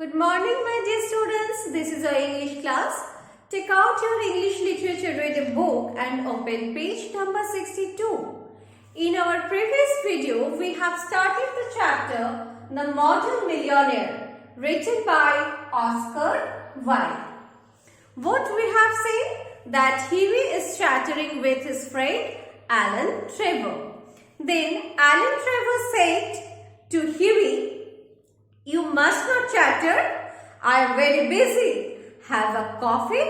Good morning, my dear students. This is our English class. Take out your English literature reader book and open page number 62. In our previous video, we have started the chapter The Modern Millionaire, written by Oscar Wilde. What we have seen? That Hughie is chattering with his friend Alan Trevor. Then Alan Trevor said to Hughie, "You must not chatter. I am very busy. Have a coffee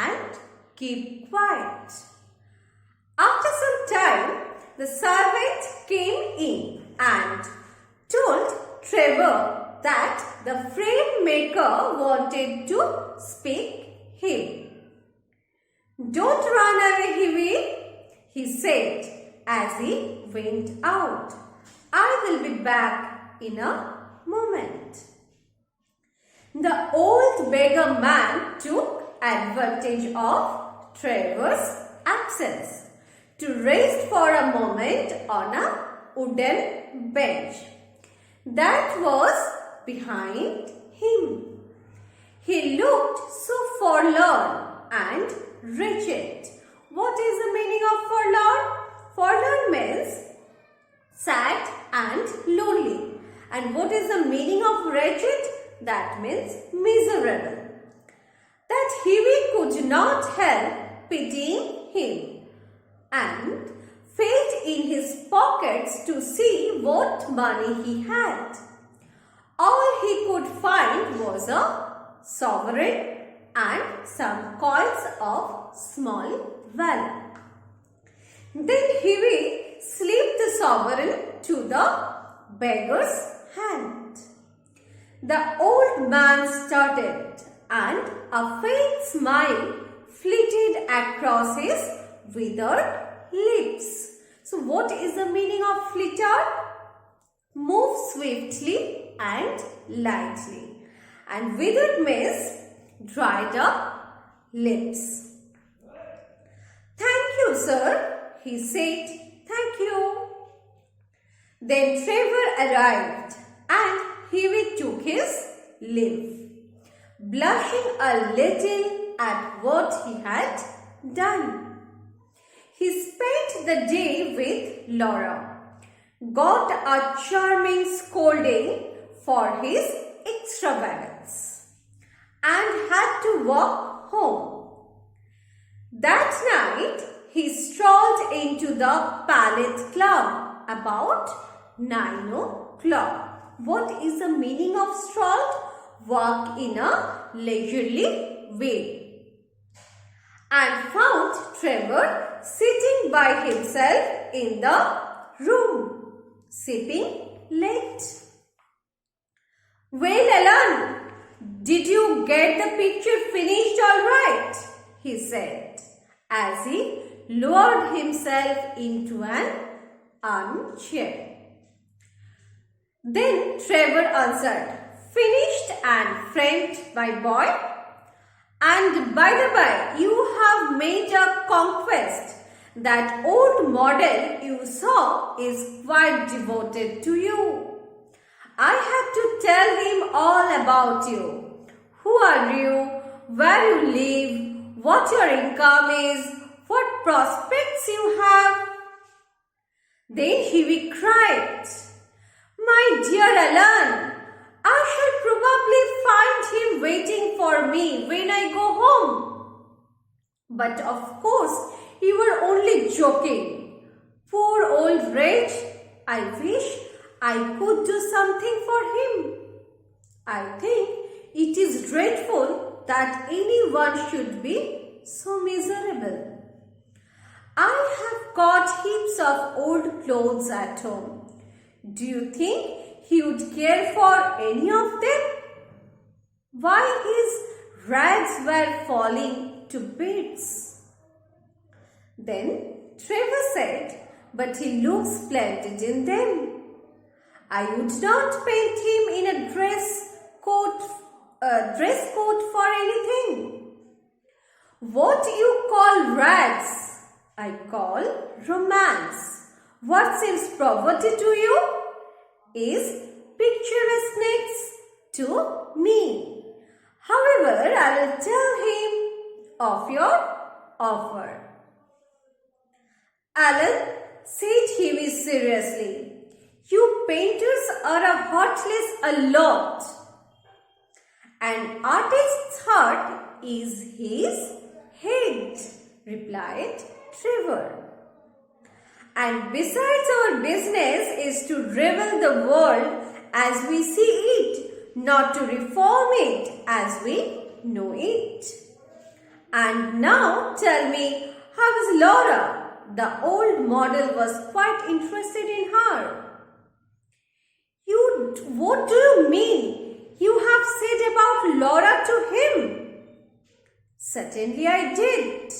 and keep quiet." After some time, the servant came in and told Trevor that the frame maker wanted to speak him. "Don't run away, Hughie," he said as he went out. "I will be back in a moment." The old beggar man took advantage of Trevor's absence to rest for a moment on a wooden bench that was behind him. He looked so forlorn and wretched. What is the meaning of forlorn? Forlorn means sad and lonely. And what is the meaning of wretched? That means miserable. That Hughie could not help pitying him and felt in his pockets to see what money he had. All he could find was a sovereign and some coins of small value. Then Hughie slipped the sovereign to the beggar's hand. The old man started and a faint smile flitted across his withered lips. So what is the meaning of flittered? Move swiftly and lightly. And withered means dried up lips. "Thank you, sir," he said. "Thank you." Then Trevor arrived and Hughie took his leave, blushing a little at what he had done. He spent the day with Laura, got a charming scolding for his extravagance, and had to walk home. That night, he strolled into the Palette Club about 9 o'clock. What is the meaning of strolled? Walk in a leisurely way. And found Trevor sitting by himself in the room, sipping late. "Well, Alan, did you get the picture finished all right?" he said as he lowered himself into an armchair. Then Trevor answered, "Finished and framed, my boy. And by the by, you have made a conquest. That old model you saw is quite devoted to you. I had to tell him all about you. Who are you? Where you live? What your income is? What prospects you have?" Then Hughie cried, "My dear Alan, I shall probably find him waiting for me when I go home." "But of course, you were only joking. Poor old wretch, I wish I could do something for him. I think it is dreadful that anyone should be so miserable. I have got heaps of old clothes at home. Do you think he would care for any of them? Why, his rags were falling to bits." Then Trevor said, "But he looks splendid in them. I would not paint him in a dress coat for anything. What you call rags, I call romance. What seems poverty to you is picturesqueness to me. However, I will tell him of your offer. Alan, said Hughie seriously, you painters are a heartless a lot. An artist's heart is his head, replied Trevor. And besides, our business is to reveal the world as we see it, not to reform it as we know it. And now tell me, how is Laura? The old model was quite interested in her. What do you mean? You have said about Laura to him? Certainly I did.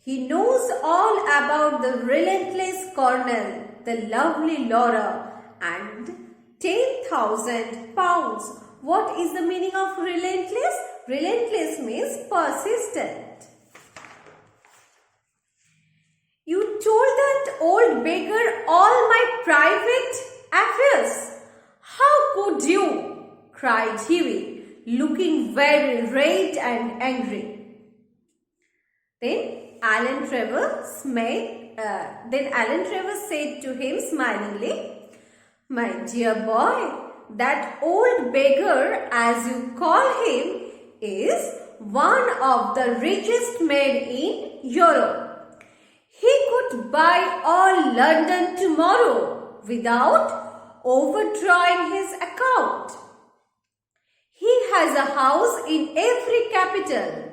He knows all about the relentless Colonel, the lovely Laura, and 10,000 pounds. What is the meaning of relentless? Relentless means persistent. You told that old beggar all my private affairs. How could you? Cried Hughie, looking very red and angry. Then Alan Trevor said to him smilingly, my dear boy, that old beggar, as you call him, is one of the richest men in Europe. He could buy all London tomorrow without overdrawing his account. He has a house in every capital,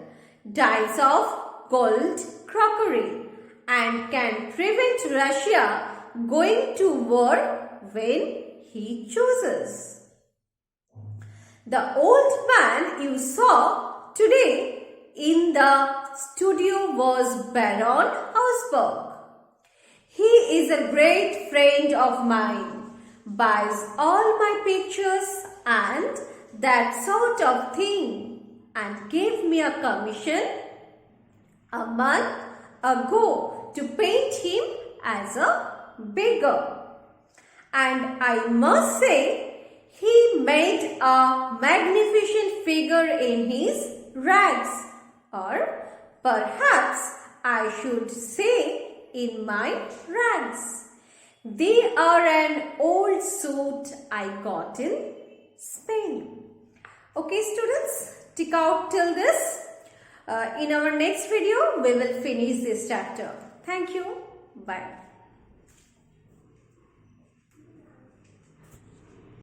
dines off gold crockery, and can prevent Russia going to war when he chooses. The old man you saw today in the studio was Baron Hausberg. He is a great friend of mine, buys all my pictures and that sort of thing, and gave me a commission a month ago to paint him as a beggar. And I must say, he made a magnificent figure in his rags, or perhaps I should say in my rags. They are an old suit I got in Spain. Okay students, stick out till this. In our next video, we will finish this chapter. Thank you. Bye.